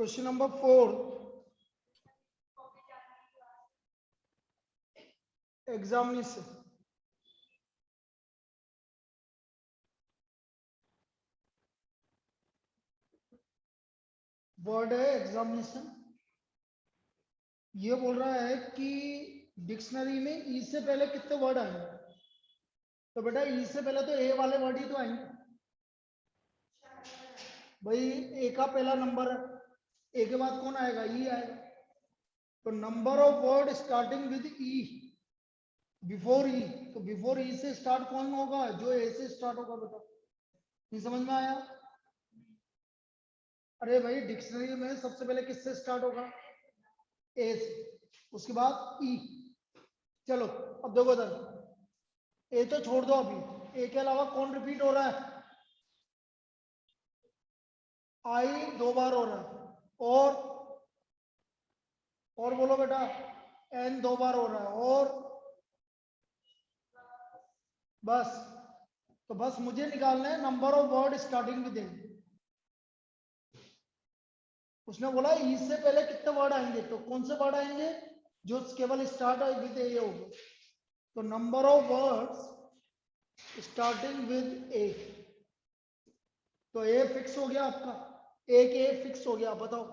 Question number 4 examination. Word है examination. ये बोल रहा है कि डिक्शनरी में ई से पहले कितने वर्ड आएंगे। तो बेटा ई से पहले तो ए वाले वर्ड ही तो आएंगे भाई। ए का पहला नंबर है, ए के बाद कौन आएगा? ई आएगा। तो number of word starting with E before E, तो बिफोर ई से स्टार्ट कौन होगा? जो ए से स्टार्ट होगा बेटा। नहीं समझ में आया? अरे भाई डिक्शनरी में सबसे पहले किससे स्टार्ट होगा? ए से, उसके बाद ई। चलो अब देखो इधर, ए तो छोड़ दो अभी, ए के अलावा कौन रिपीट हो रहा है? आई 2 बार हो रहा है। और बोलो बेटा, एन 2 बार हो रहा है। और बस, तो बस मुझे निकालना है number of word starting with A. उसने बोला ई से पहले कितने वर्ड आएंगे, तो कौन से वर्ड आएंगे? जो केवल स्टार्ट विद ए होगा। तो number of words starting with A, तो ए फिक्स हो गया आपका। एक ए फिक्स हो गया। बताओ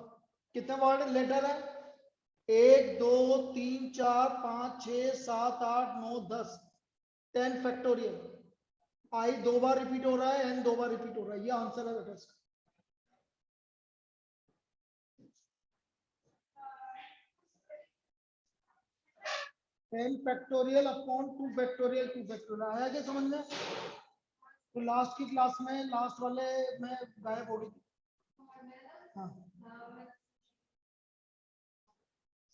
कितने वर्ड लेटर है? 1 2 3 4 5 6 7 8 9 10, 10 फैक्टोरियल। आई 2 बार रिपीट हो रहा है, एन 2 बार रिपीट हो रहा है। ये आंसर है बेटा इसका। Ten factorial upon 2 factorial 2 factorial. आया क्या समझ में? तो लास्ट की क्लास में, लास्ट वाले में गायब हो गई थी। हाँ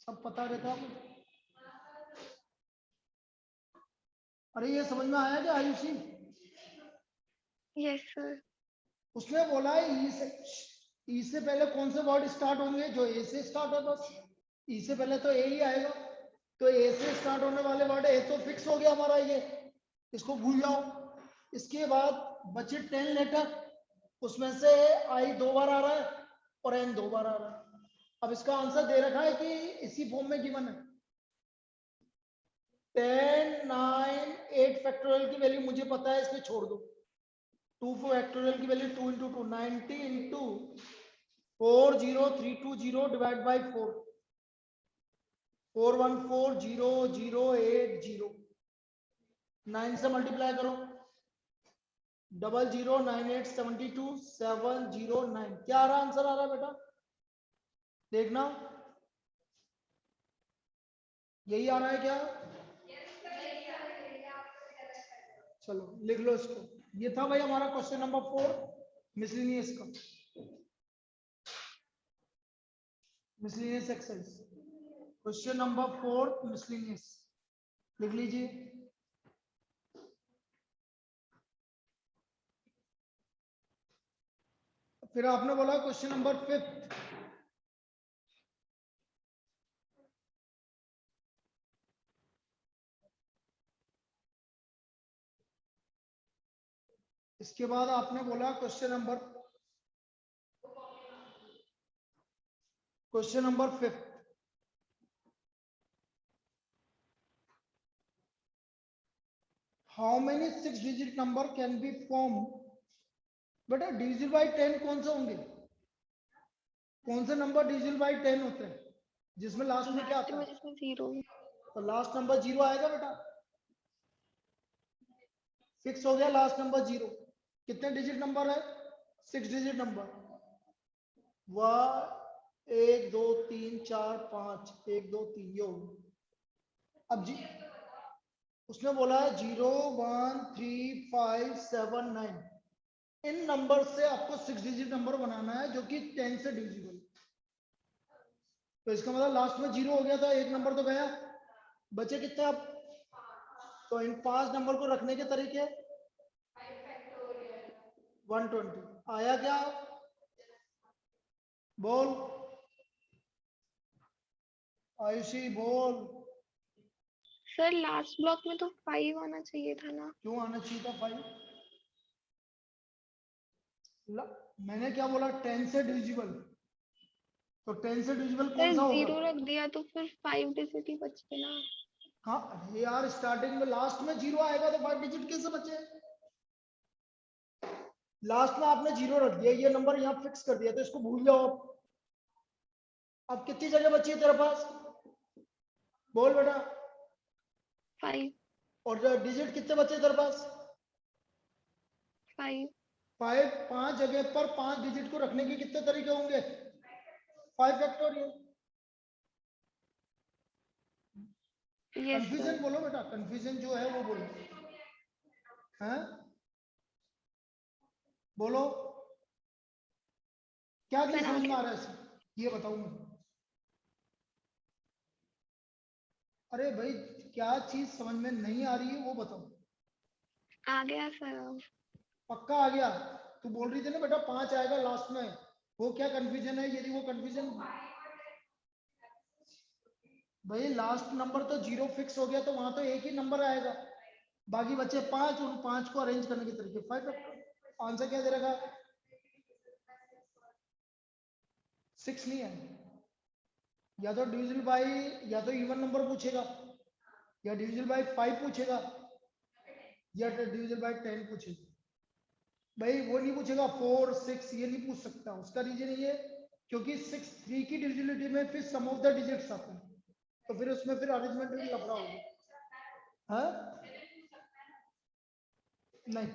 सब पता रहता है। अरे ये समझ में आया क्या आयुषी? Yes sir. उसने बोला है ई से पहले कौन से वर्ड स्टार्ट होंगे? जो ए से स्टार्ट हो। बस ई से पहले तो ए ही आएगा। तो ए से स्टार्ट होने वाले वर्ड ए तो फिक्स हो गया हमारा, ये इसको भूल जाओ। इसके बाद बचे 10 लेटर, उसमें से आई 2 बार आ रहा है और एन 2 बार आ रहा है। अब इसका आंसर दे रखा है कि इसी फॉर्म में गिवन है। 10 9 8 फैक्टोरियल की वैल्यू मुझे पता है, इसमें छोड़ दो। 2 फैक्टोरियल की value 2 into 2 90 into 40320 divide by 4 4140080। 9 से मल्टीप्लाई करो, 009872 709। क्या आ रहा आंसर? आ रहा बेटा देखना, यही आ रहा है क्या? चलो लिख लो इसको। ये था भाई हमारा क्वेश्चन नंबर 4 मिसलेनियस का, miscellaneous exercise. Question number 4 miscellaneous लिख लीजिए। फिर आपने बोला क्वेश्चन नंबर 5। इसके बाद आपने बोला question number 5। How many 6 digit number can be form? बेटा डिविजिबल बाय 10 कौन से होंगे? कौन से नंबर डिविजिबल बाय 10 होते हैं जिसमें लास्ट में क्या आता है? जिसमें 0। तो लास्ट नंबर 0 आएगा बेटा। फिक्स हो गया लास्ट नंबर 0। कितने डिजिट नंबर है? 6 डिजिट नंबर। 1 2 3 4 5 1 2 3 ये होगा। अब जी उसने बोला है 0 1 3 5 7 9। इन नंबर से आपको 6 डिजिट नंबर बनाना है जो कि 10 से डिविजिबल। तो इसका मतलब लास्ट में 0 हो गया था, एक नंबर तो गया, बचे कितने अब? तो इन 5 नंबर को रखने के तरीके 120। आया क्या? बोल आयुषी बोल। सर लास्ट ब्लॉक में तो 5 आना चाहिए था ना। क्यों आना चाहिए था 5? मैंने क्या बोला? 10 से डिविजिबल। तो 10 से डिविजिबल सर कौन सा होगा? 0 रख दिया तो फिर 5 डिजिट ही बचे ना। हाँ अरे यार स्टार्टिंग में लास्ट में 0 आएगा तो 5 डिजिट कैसे बचे? लास्ट में आपने 0 रख दिया, ये नंबर यहाँ फिक्स कर दिया, तो इसको भूल जाओ। अब कितनी जगह बची है तेरे पास? बोल बेटा। 5 और डिजिट कितने बचे तेरे पास? 5 5। 5 जगह पर 5 डिजिट को रखने के कितने तरीके होंगे? 5 फैक्टोरियल। Yes confusion sir. बोलो बेटा, कंफ्यूजन जो है वो बोलो। हैं? बोलो क्या नहीं सर समझ में आगे आ रहा है इसमें? ये बताऊं मैं। अरे भाई क्या चीज समझ में नहीं आ रही है वो बताओ। आ गया सर अब। पक्का आ गया? तू बोल रही थी ना बेटा 5 आएगा लास्ट में, वो क्या कंफ्यूजन है? यदि वो कंफ्यूजन, भाई लास्ट नंबर तो 0 फिक्स हो गया तो वहां तो एक ही नंबर आएगा, बाकी बचे 5, उन 5 को अरेंज करने के तरीके 5 फैक्टर। आंसर क्या दे रखा? 6 नहीं है। या तो डिविजिबल बाय, या तो इवन नंबर पूछेगा, या डिविजिबल बाय 5 पूछेगा, या डिविजिबल बाय 10 पूछेगा। भाई वो नहीं पूछेगा 4 6, ये नहीं पूछ सकता। उसका रीजन ये क्योंकि 6 3 की डिविजिबिलिटी में फिर सम ऑफ द डिजिट्स आते हैं, तो फिर उसमें फिर अरेंजमेंट में लफड़ा होगा। हाँ नहीं,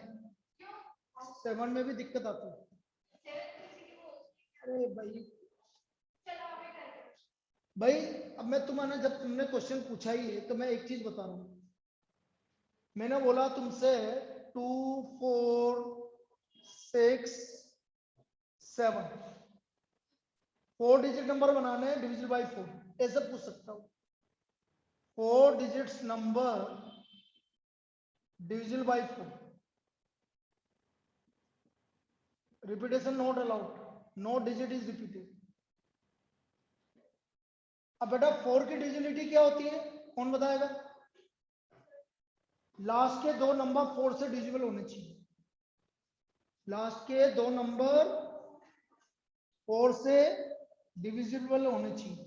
7 में भी दिक्कत आती है। अरे भाई अब मैं तुम्हारा, जब तुमने क्वेश्चन पूछा ही है तो मैं एक चीज बता रहा हूँ। मैंने बोला तुमसे 2 4 6 7 4 डिजिट नंबर बनाने हैं डिविजिबल बाय 4, ऐसे पूछ सकता हूँ। 4 digits number divisible by 4, repetition not allowed, no digit is repeated. अब बेटा 4 की डिविजिबिलिटी क्या होती है, कौन बताएगा? लास्ट के 2 नंबर 4 से डिविजिबल होने चाहिए। लास्ट के 2 नंबर 4 से डिविजिबल होने चाहिए।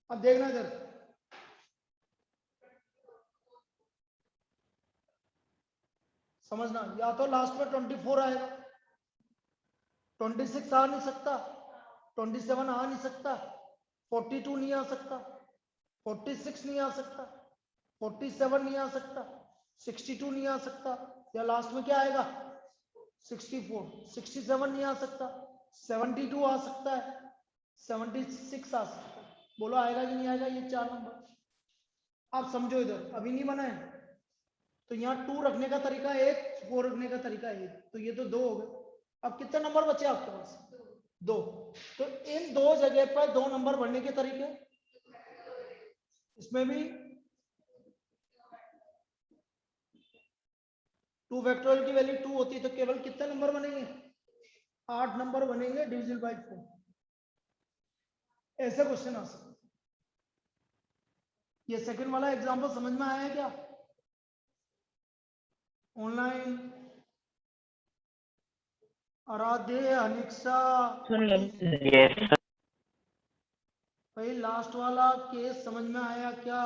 अब देखना इधर, समझना, या तो लास्ट में 24 आएगा, 26 आ नहीं सकता, 27 आ नहीं सकता, 42 नहीं आ सकता, 46 नहीं आ सकता, 47 नहीं आ सकता, 62 नहीं आ सकता, या लास्ट में क्या आएगा 64। 67 नहीं आ सकता, 72 आ सकता है, 76 आ सकता है। बोलो आएगा कि नहीं आएगा ये 4 नंबर? आप समझो इधर, अभी नहीं बना है तो यहाँ 2 रखने का तरीका एक, 4 रखने का तरीका एक, तो ये तो 2 हो गए। अब कितने नंबर बचे आपके पास? 2। तो इन 2 जगह पर 2 नंबर बढ़ने के तरीके, इसमें भी 2 फैक्टोरियल की वैल्यू 2 होती है तो केवल कितने नंबर बनेंगे? 8 नंबर बनेंगे डिविजिबल बाय 4। ऐसे क्वेश्चन आ सकते। ये सेकंड वाला एग्जांपल समझ में आया क्या? ऑनलाइन आराध्य अनिक्षा, Yes. भाई लास्ट वाला केस समझ में आया क्या?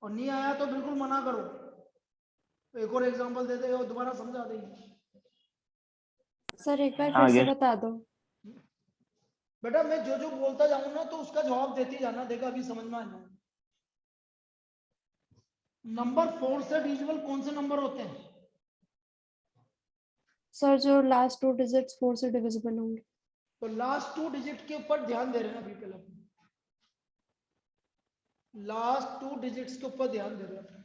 और नहीं आया तो बिल्कुल मना करो, एक और एग्जांपल दे देगा, दोबारा समझा देंगे। सर एक बार हाँ, फिर से yes. बता दो। बेटा मैं जो जो बोलता जाऊं ना तो उसका जवाब देती जाना, देखा अभी समझ में आ जाए। नंबर 4 से डिविजिबल कौन से नंबर होते हैं? सर जो लास्ट 2 डिजिट्स 4 से डिविजिबल होंगे। तो लास्ट 2 डिजिट के ऊपर ध्यान दे रहे हैं अभी पहले, लास्ट 2 डिजिट्स के ऊपर ध्यान दे रहे हैं।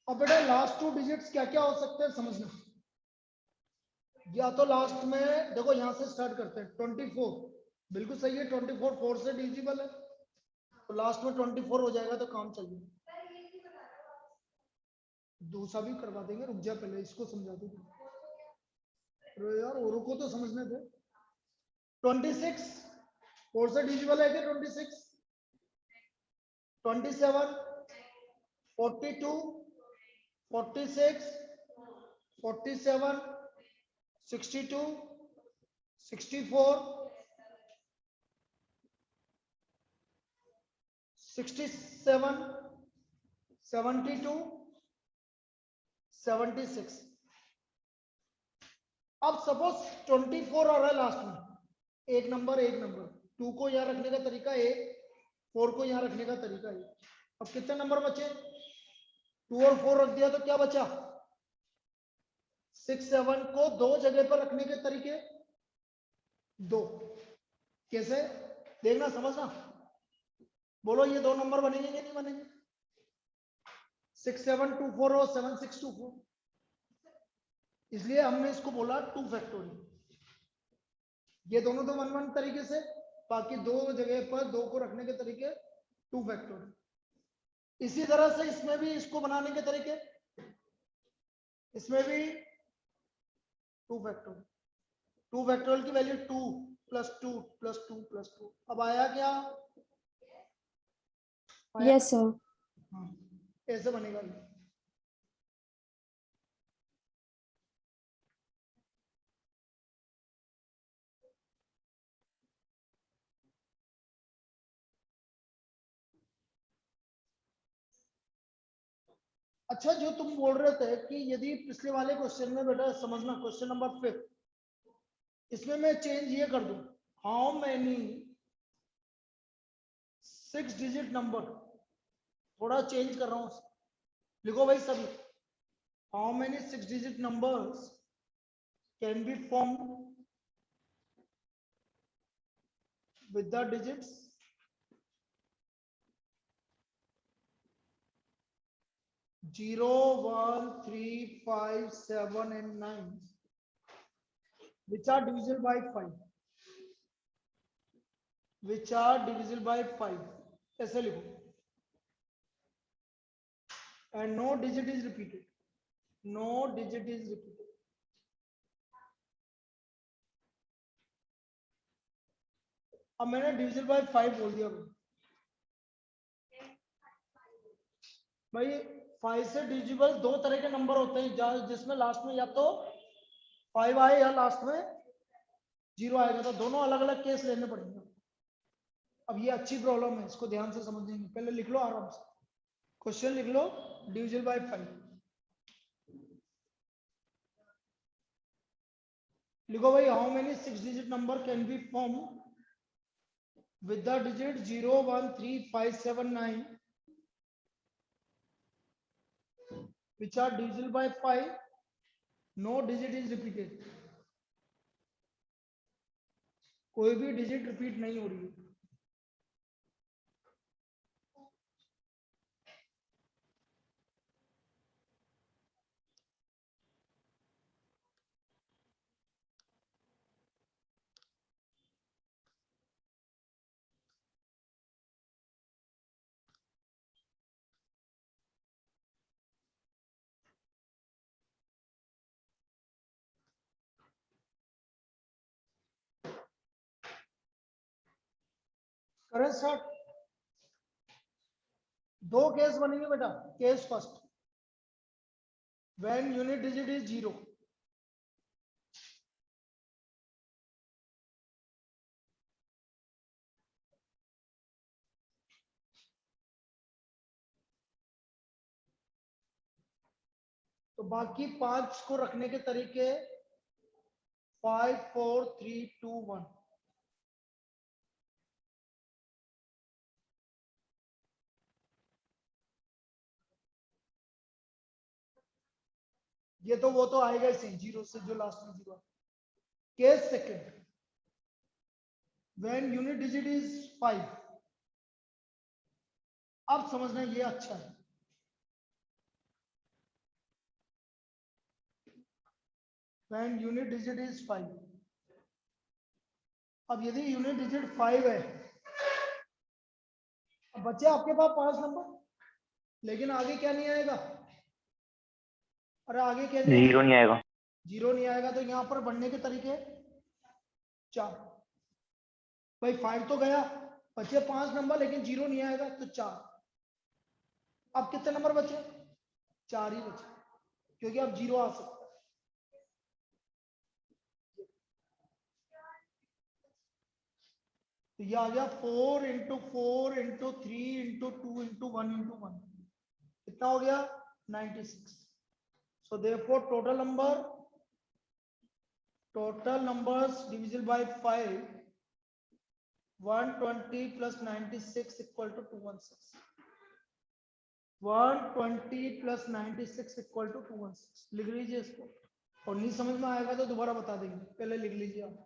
अब बेटा लास्ट 2 डिजिट्स क्या क्या हो सकते हैं समझना। या तो लास्ट में देखो, यहां से स्टार्ट करते हैं 24, बिल्कुल सही है, 24 4 से डिविजिबल है, तो लास्ट में 24 हो जाएगा तो काम चाहिए। दूसरा भी करवा देंगे, रुक जा पहले इसको समझा दो। अरे यार औरों को तो समझने थे। 26 4 से डिविजिबल है क्या? 26 27 42 46 47 62 64 67 72 76। अब सपोज 24 आ रहा है लास्ट में, एक नंबर 2 को यहाँ रखने का तरीका एक, 4 को यहाँ रखने का तरीका एक। अब कितने नंबर बचे? 2 और 4 रख दिया तो क्या बचा? 6 7 को दो जगह पर रखने के तरीके दो। कैसे देखना, समझना। बोलो ये दो नंबर बनेंगे कि नहीं बनेंगे? 6 7 2 4 और 7 6 2 4। इसलिए हमने इसको बोला 2 फैक्टोरियल। ये दोनों तो 1 1 तरीके से, बाकी दो जगह पर दो को रखने के तरीके 2 फैक्टोरियल। इसी तरह से इसमें भी इसको बनाने के तरीके, इसमें भी 2 फैक्टोरियल। 2 फैक्टोरियल की वैल्यू 2 + 2 + 2 + 2। अब आया क्या? आया? Yes, sir. हाँ, ऐसे बनेगा ये। अच्छा, जो तुम बोल रहे थे कि यदि पिछले वाले क्वेश्चन में, बेटा समझना, क्वेश्चन नंबर 5, इसमें मैं चेंज ये कर दूं, हाउ मेनी 6 डिजिट नंबर, थोड़ा चेंज कर रहा हूं। लिखो भाई सभी, how many 6 digit numbers can be form with the digits 0 1 3 5 7 and 9 which are divisible by 5, which are divisible by 5, ऐसे लिखो। and no digit is repeated, no digit is repeated। अब मैंने डिविजिबल बाय 5 बोल दिया भाई। 5 से डिविजिबल दो तरह के नंबर होते हैं, जिसमें लास्ट में या तो 5 आए या लास्ट में 0 आएगा, तो दोनों अलग अलग केस लेने पड़ेंगे। अब ये अच्छी प्रॉब्लम है, इसको ध्यान से समझेंगे। पहले लिख लो आराम से, क्वेश्चन लिख लो, डिविजिबल बाय 5 लिखो भाई। How many 6 digit number can be form with the digit 0 1 3 5 7 9 which are divisible by 5, no digit is repeated। कोई भी डिजिट रिपीट नहीं हो रही है। करें स्टार्ट। दो केस बनेंगे बेटा। Case first, when unit digit is 0, तो बाकी 5 को रखने के तरीके 5 4 3 2 1। ये तो वो तो आएगा ही सही, 0 से जो लास्ट में 0। Case second, when unit digit is 5। अब समझना ये अच्छा है। When unit digit is 5। अब यदि यूनिट डिजिट 5 है, अब बच्चे आपके पास 5 नंबर, लेकिन आगे क्या नहीं आएगा? अरे आगे क्या नहीं जीरो नहीं आएगा। जीरो नहीं आएगा तो यहाँ पर बढ़ने के तरीके 4। भाई 5 तो गया, बचे 5 नंबर, लेकिन जीरो नहीं आएगा तो 4। अब कितने नंबर बचे? 4 ही बचे, क्योंकि अब जीरो आ सकता है। तो ये आ गया 4 into 4 into 3 into 2 into 1 into 1, कितना हो गया? 96। So therefore total numbers divisible by 5, 120 plus 96 equal to 216. 120 plus 96 equal to 216, लिख लीजिए इसको, और नहीं समझ में आएगा तो दोबारा बता देंगे, पहले लिख लीजिए आप।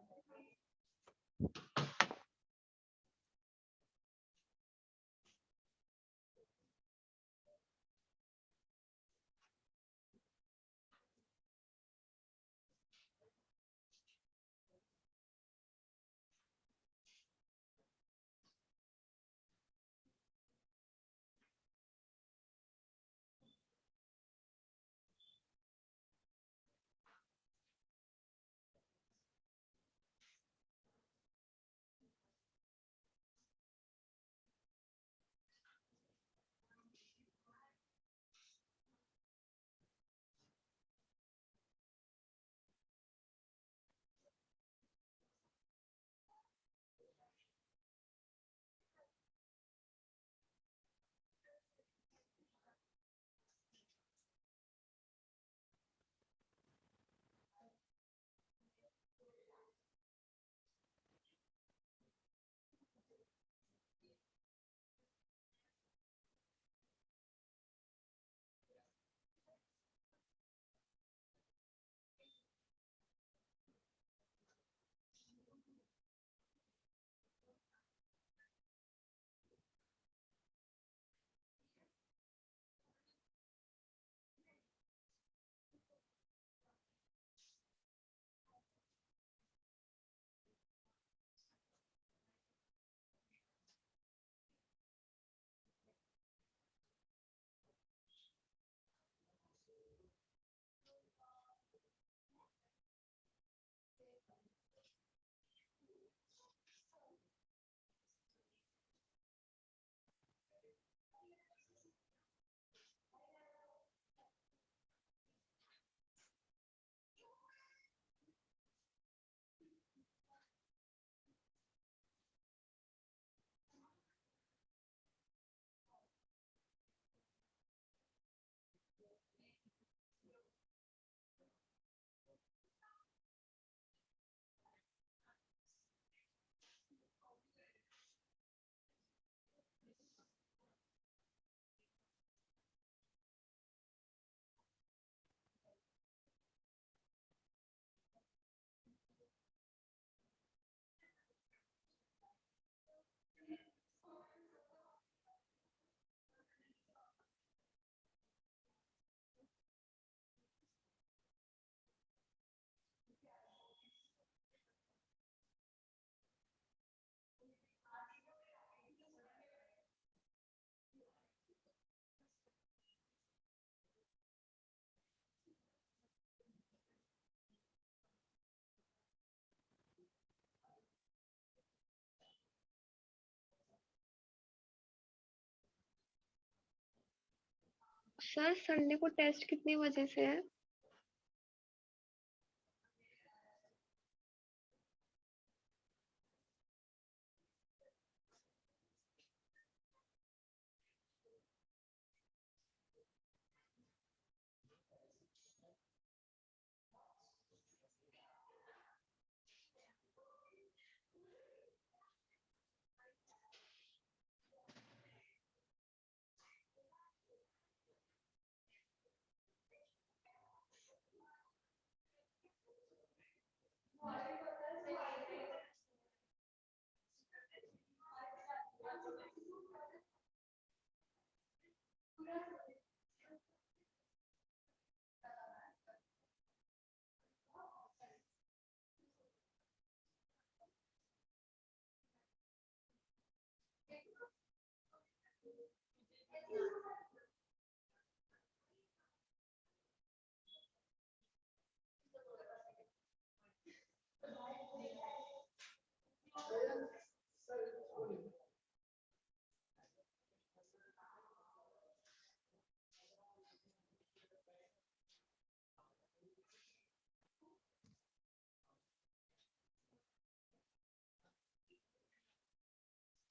सर संडे को टेस्ट कितने बजे से है?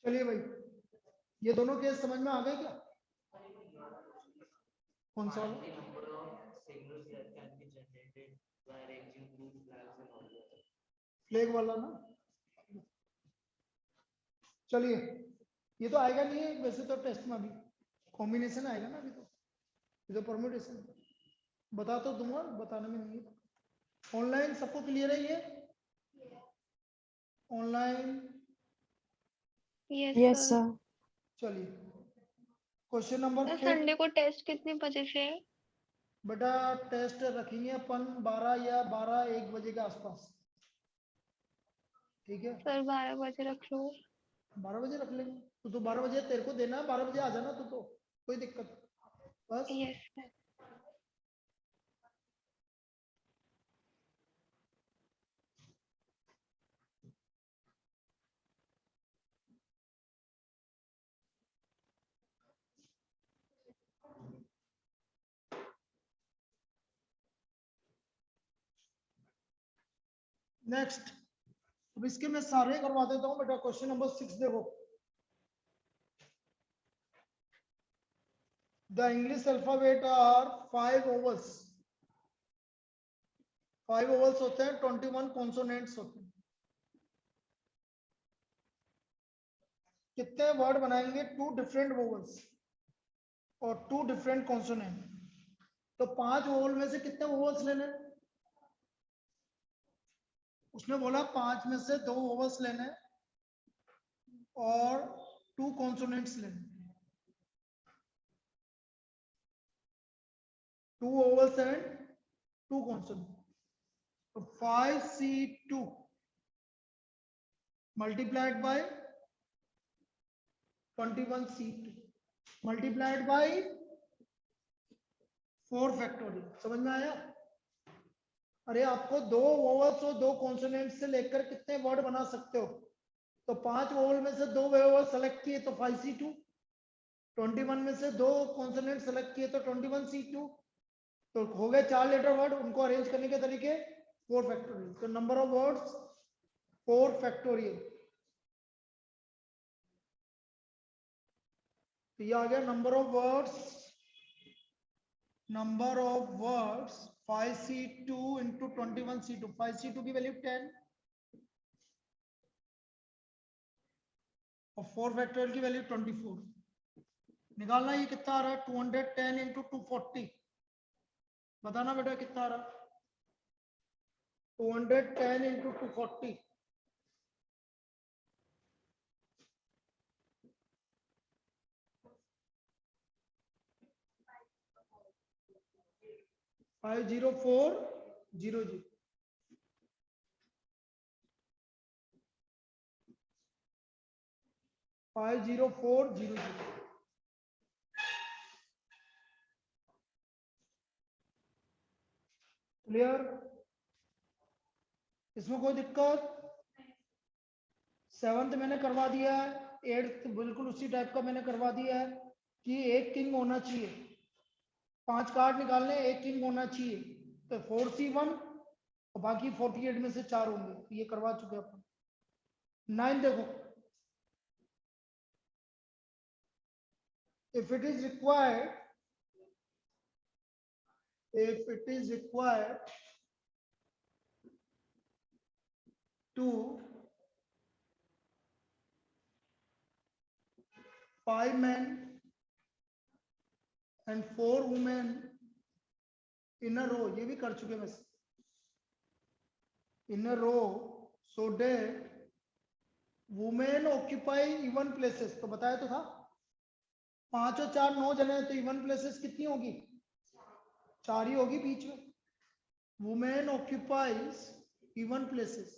चलिए भाई, ये दोनों केस समझ में आ गए क्या? कौन सा वाला? फ्लैग वाला ना। चलिए, ये तो आएगा नहीं है वैसे तो टेस्ट में, अभी कॉम्बिनेशन आएगा ना, अभी तो ये तो परम्यूटेशन बता तो दूंगा, बताने में नहीं है। ऑनलाइन सबको क्लियर है ये? Online? Yes Yes, sir. sir. चलिए, क्वेश्चन नंबर सर 4। संडे को टेस्ट कितने बजे से है? बेटा टेस्ट रखेंगे अपन 12 या 1 बजे के आसपास, ठीक है? सर 12 बजे रख लो। 12 बजे रख लेंगे, तो 12 बजे तेरे को देना है, 12 बजे आ जाना तो कोई दिक्कत नहीं। बस यस सर। नेक्स्ट, अब इसके मैं सारे करवा देता हूँ बेटा। क्वेश्चन नंबर 6 देखो। The English alphabet are 5 vowels. 5 vowels होते हैं, 21 कॉन्सोनेंट्स होते हैं। कितने वर्ड बनाएंगे? 2 डिफरेंट वोवल्स और 2 डिफरेंट कॉन्सोनेंट। तो 5 वोवल में से कितने वोवल्स लेने? उसने बोला 5 में से 2 वोवल्स लेने और 2 कॉन्सोनेंट्स लेने। 2 वोवल्स एंड 2 कॉन्सोनेंट। तो 5C2 multiplied by 21C2 multiplied by 4 factorial. समझ में आया? अरे आपको 2 वोवल्स और 2 कॉन्सोनेंट से लेकर कितने वर्ड बना सकते हो? तो 5 वोवल में से 2 वोवल सेलेक्ट किए तो 5C2, 21 में से 2 कॉन्सोनेंट सेलेक्ट किए तो 21C2, तो हो गए 4 लेटर वर्ड। उनको अरेंज करने के तरीके 4 फैक्टोरियल। तो नंबर ऑफ वर्ड्स 4 फैक्टोरियल। तो ये आ गया number of words. Number of words 5C2 into 21C2। 5C2 की वैल्यू 10 और 4 फैक्टोरियल की वैल्यू 24। निकालना ये कितना आ रहा है? 210 इंटू 240। बताना बेटा कितना आ रहा है? 210 इंटू 240। फाइव 50400। क्लियर? इसमें कोई दिक्कत? 7th मैंने करवा दिया है, 8th बिल्कुल उसी टाइप का मैंने करवा दिया है कि एक किंग होना चाहिए। 5 कार्ड निकालने, एक किंग होना चाहिए। तो 4C1 और बाकी 48 में से 4 होंगे। तो ये करवा चुके अपन। 9 देखो, if it is required to 5 men and 4 women in a row, ये भी कर चुके हैं वैसे, in a row so that women occupy even places। तो बताया तो था 5 और 4 9 जने, तो इवन प्लेसेस कितनी होगी? 4 ही होगी बीच में। Women occupies even places.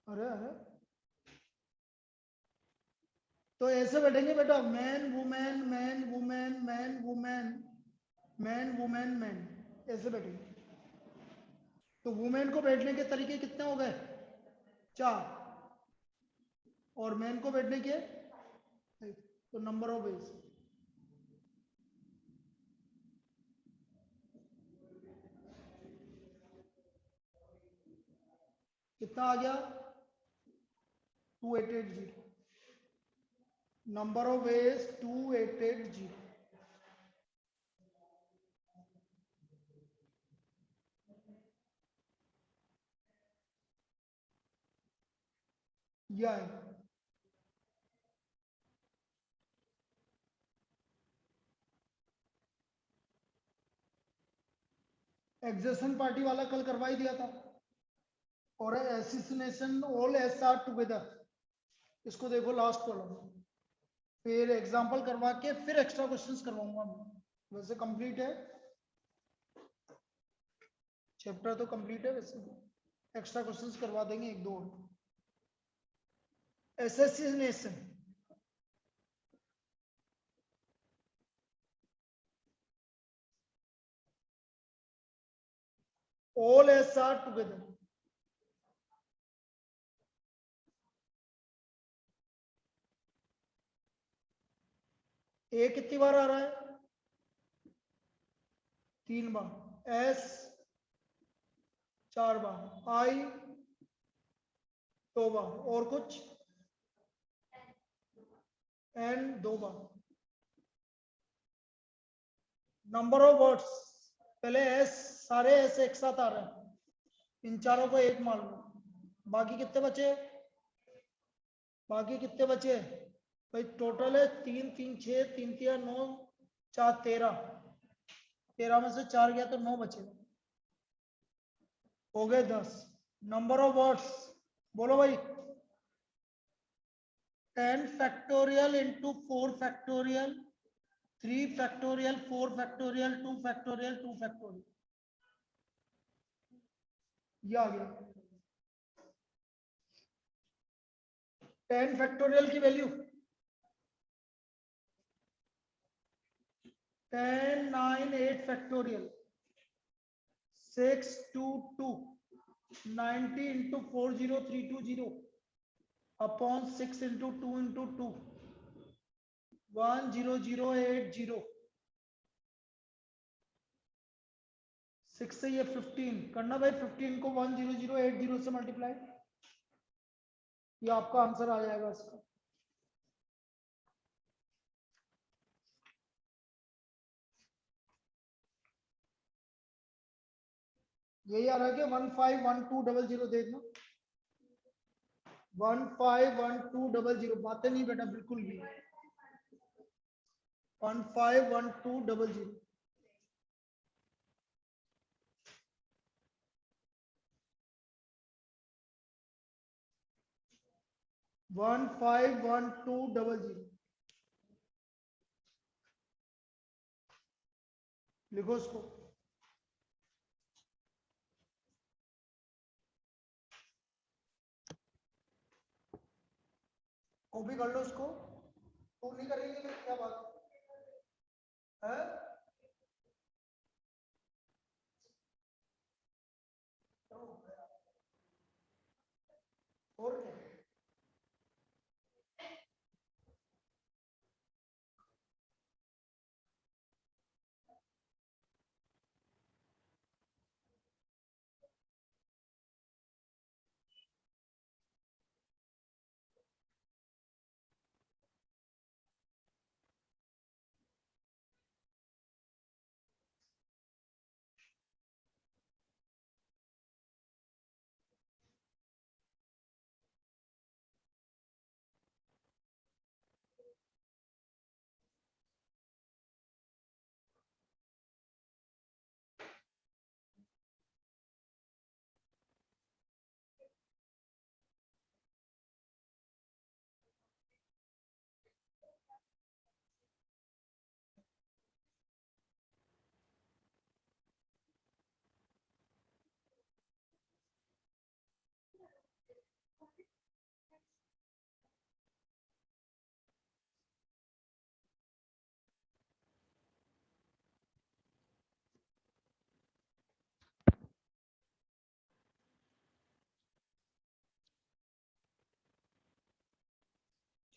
अरे अरे, तो ऐसे बैठेंगे बेटा, man women man women man women man women man, ऐसे बैठेंगे। तो वुमेन को बैठने के तरीके कितने हो गए? 4। और मैन को बैठने के, तो नंबर ऑफ वेज। कितना आ गया 2880 नंबर ऑफ वेज 2880 यह है एग्जेशन पार्टी वाला कल करवा ही दिया था और एसिसिनेशन ऑल एस आर टुगेदर इसको देखो लास्ट कॉलम फिर एग्जांपल करवा के फिर एक्स्ट्रा क्वेश्चंस करवाऊंगा मैं वैसे कंप्लीट है चैप्टर तो कंप्लीट है वैसे एक्स्ट्रा क्वेश्चंस करवा देंगे एक दो assassination all S are together A कितनी बार आ रहा है 3 बार एस 4 बार आई 2 बार और कुछ एन 2 बार नंबर ऑफ वर्ड्स पहले एस सारे एस एक साथ आ रहे हैं इन चारों को एक मान लो बाकी कितने बचे भाई टोटल है 3 3 6 3 3 9 4 13 में से 4 गया तो 9 बचे हो गए 10 नंबर ऑफ वर्ड्स बोलो भाई 10 factorial into 4 factorial 3 factorial 4 factorial 2 factorial 2 factorial ये आ गया 10 फैक्टोरियल की value 10 9 8 factorial 6 2 2 90 into 40320 upon 6 into 2 into 2 10080 6 से ये 15 करना भाई 15 को 10080 से मल्टीप्लाई ये आपका आंसर आ जाएगा इसका यही आ रहा है कि 151200 देखना 151200 बातें नहीं बेटा बिल्कुल भी 151200 151200 लिखो इसको कॉपी कर लो इसको तो नहीं करेंगे फिर क्या बात है और क्या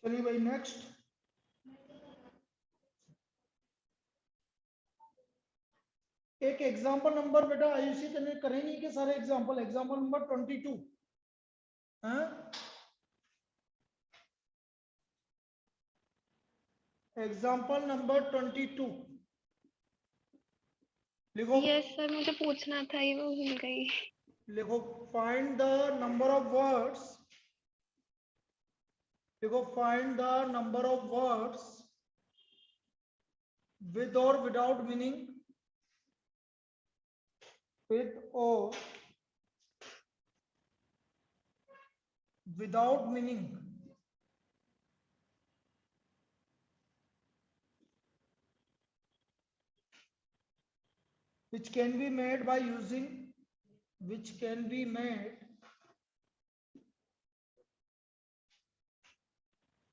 चलिए भाई नेक्स्ट एक एग्जांपल नंबर बेटा आयुषी तने करेंगे कि सारे एग्जांपल नंबर 22 एग्जाम्पल नंबर 22 लिखो। यस सर, मुझे पूछना था, ये वो भूल गई। लिखो find the number of words, लिखो find the number of words with or without meaning, with or without meaning, which can be made by using, which can be made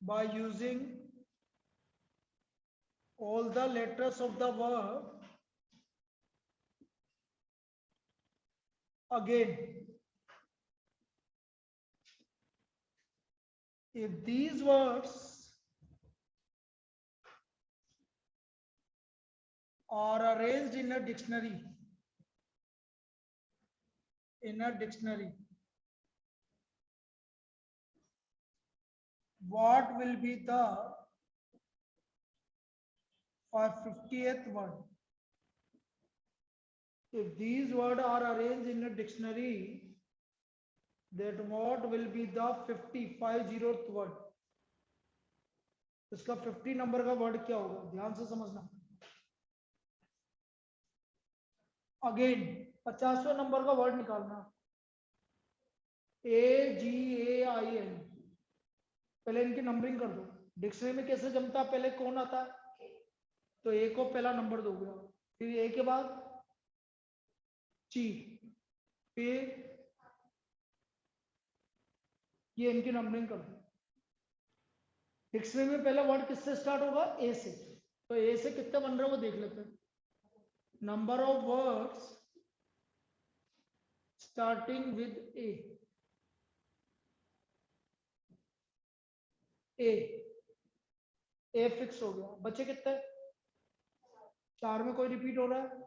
by using all the letters of the verb again. If these words are arranged in a dictionary, what will be the 50th word? If these words are arranged in a dictionary, that what will be the 50th word? इसका 50 number का word क्या होगा, ध्यान से समझना। Again 50वें number का word निकालना, AGAIN। पहले इनकी नंबरिंग कर दो। डिक्शनरी में कैसे जमता है, पहले कौन आता है, तो ए को पहला नंबर दोगे, फिर ए के बाद जी, फिर ये इनकी नंबरिंग कर दो। डिक्शनरी में पहला वर्ड किससे स्टार्ट होगा, ए से, तो ए से कितने बन रहे हैं वो देख लेते हैं। Number of words starting with A, a fix हो गया। बच्चे कितने, 4 में कोई रिपीट हो रहा है,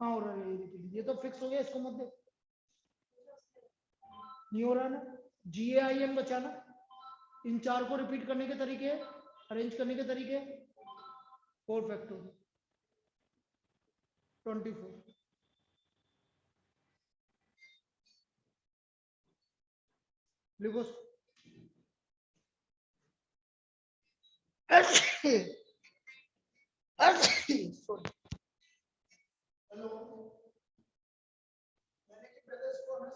हाँ हो रहा है ये रिपीट, ये तो फिक्स हो गया, इसको मत दे, नहीं हो रहा ना। GAIN बचा ना। इन 4 को रिपीट करने के तरीके, अरेंज करने के तरीके, 4 फैक्टोरियल 24। लिखो हेलो, मैंने कि पहले इसको हमें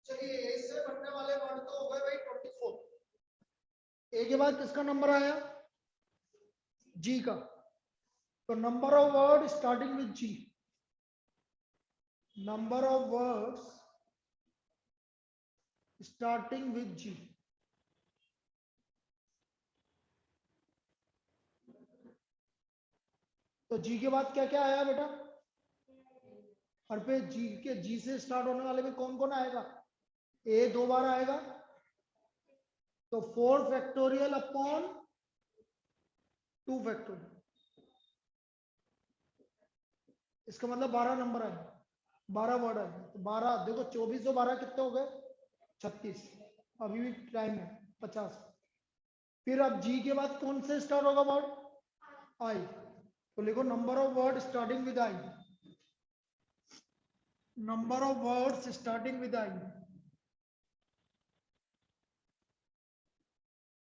चलिए, ए से बनने वाले वर्ड तो हो गए भाई 24। ए के बाद किसका नंबर आया, जी का, तो number of word starting with G, number of words starting with G. तो जी के बाद क्या क्या आया बेटा, और पे जी के, जी से स्टार्ट होने वाले में कौन कौन आएगा, ए 2 बार आएगा, तो 4 फैक्टोरियल अपॉन 2 फैक्टोरियल, इसका मतलब 12 नंबर आएगा, 12 वर्ड आएगा। तो 12 देखो, 24 और 12 कितने हो गए, 36, अभी भी टाइम है 50। फिर अब जी के बाद कौन से स्टार्ट होगा वर्ड, आई, तो लिखो number of word starting with I, number of words starting with I,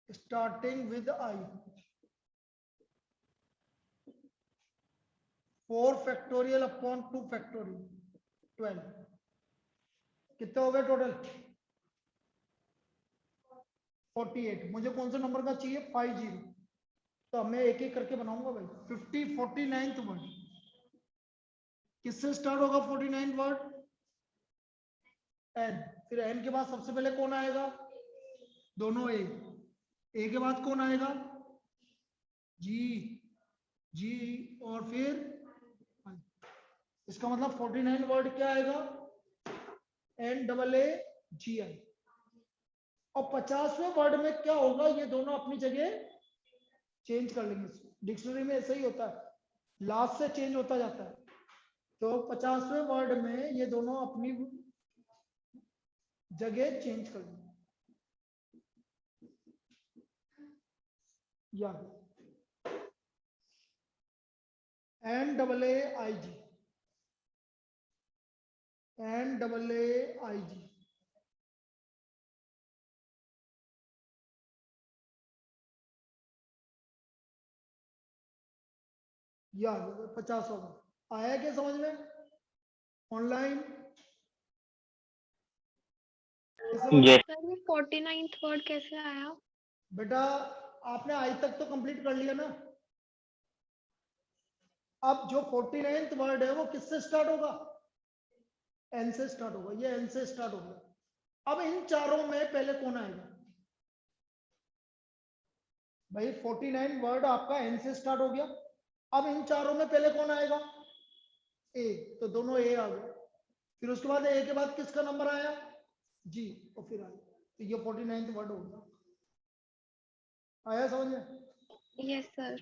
starting with I, 4 factorial upon 2 factorial 12, कितने हो गए टोटल, 48। मुझे कौन से नंबर का चाहिए, 50, तो मैं एक एक करके बनाऊंगा भाई। 50 49th वर्ड, किससे स्टार्ट होगा 49 वर्ड? एन। फिर एन के बाद सबसे पहले कौन आएगा? दोनों ए के बाद कौन आएगा? जी। जी और फिर I। इसका मतलब 49 वर्ड क्या आएगा? NAAGI। और 50वें वर्ड में क्या होगा? ये दोनों अपनी जगह चेंज कर लेंगे। डिक्शनरी में ऐसा ही होता है, लास्ट से चेंज होता जाता है। तो 50वें वर्ड में ये दोनों अपनी जगह चेंज कर लेंगे। या NAAIG। NAAIG। या 50 होगा। आया क्या समझ में? Online Yes. सर ये 49th वर्ड कैसे आया? बेटा आपने आज तक तो कंप्लीट कर लिया ना। अब जो 49th वर्ड है वो किससे स्टार्ट होगा? एन से स्टार्ट होगा। ये एन से स्टार्ट हो गया। अब इन चारों में पहले कौन आएगा? भाई 49 वर्ड आपका एन से स्टार्ट हो गया। अब इन चारों में पहले कौन आएगा? ए। तो दोनों ए आ गए। फिर उसके बाद ए के बाद किसका नंबर आया? जी। और फिर आया। तो ये 49th वर्ड हो गया। आया समझ में? Yes sir.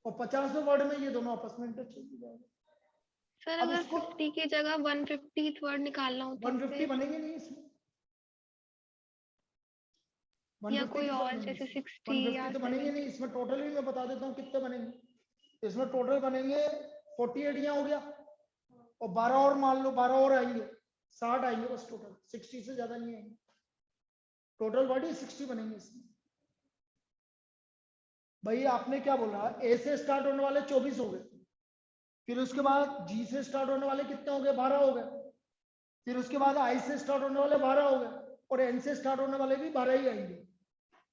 और 50वें वर्ड में ये दोनों आपस में इंटरचेंज हो जाएंगे। सर अब अगर इसको 50 की जगह 150th वर्ड निकालना हो तो 150 फिर बनेंगे नहीं इसमें। या 150 कोई किससे और बनेंगे जैसे इसमें? 60 या 150 तो बनेंगे 70? नहीं इसमें। टोटल भी मैं बता देता हूँ कितने बनेंगे। इसमें टोटल बनेंगे 48 यहाँ हो गया, और 12 और मान लो, 12 और आएंगे, 60 आएंगे बस टोटल। 60 से ज्यादा नहीं आएंगे। टोटल बॉडी 60 बनेंगे इसमें। भाई आपने क्या बोला? ए से स्टार्ट होने वाले 24 हो गए। फिर उसके बाद जी से स्टार्ट होने वाले कितने हो गए? 12 हो गए। फिर उसके बाद आई से स्टार्ट होने वाले 12 हो गए, और एन से स्टार्ट होने वाले भी 12 ही आएंगे,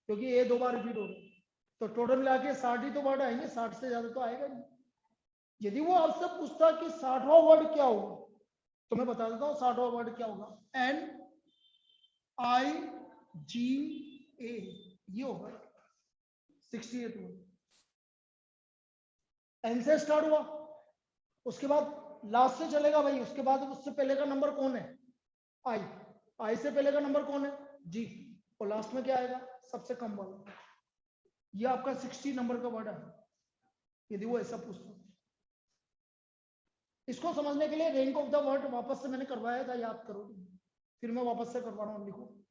क्योंकि ए 2 बार रिपीट हो रहे। तो टोटल मिला के 60 ही तो वर्ड आएंगे, 60 से ज्यादा तो आएगा नहीं। यदि वो आपसे पूछता कि 60वां वर्ड क्या होगा, तो मैं बता देता हूँ 60वां वर्ड क्या होगा। NIGA ये होगा 68 वर्ड। एन से स्टार्ट हुआ, उसके बाद लास्ट से चलेगा भाई। उसके बाद उससे पहले का नंबर कौन है? आई। आई से पहले का नंबर कौन है? जी। और लास्ट में क्या आएगा? सबसे कम वाला। ये आपका 60 नंबर का वर्ड है, यदि वो ऐसा पूछता। इसको समझने के लिए रैंक ऑफ द वर्ड वापस से मैंने करवाया था, याद करो। फिर मैं वापस से करवा रहा हूँ, लिखो।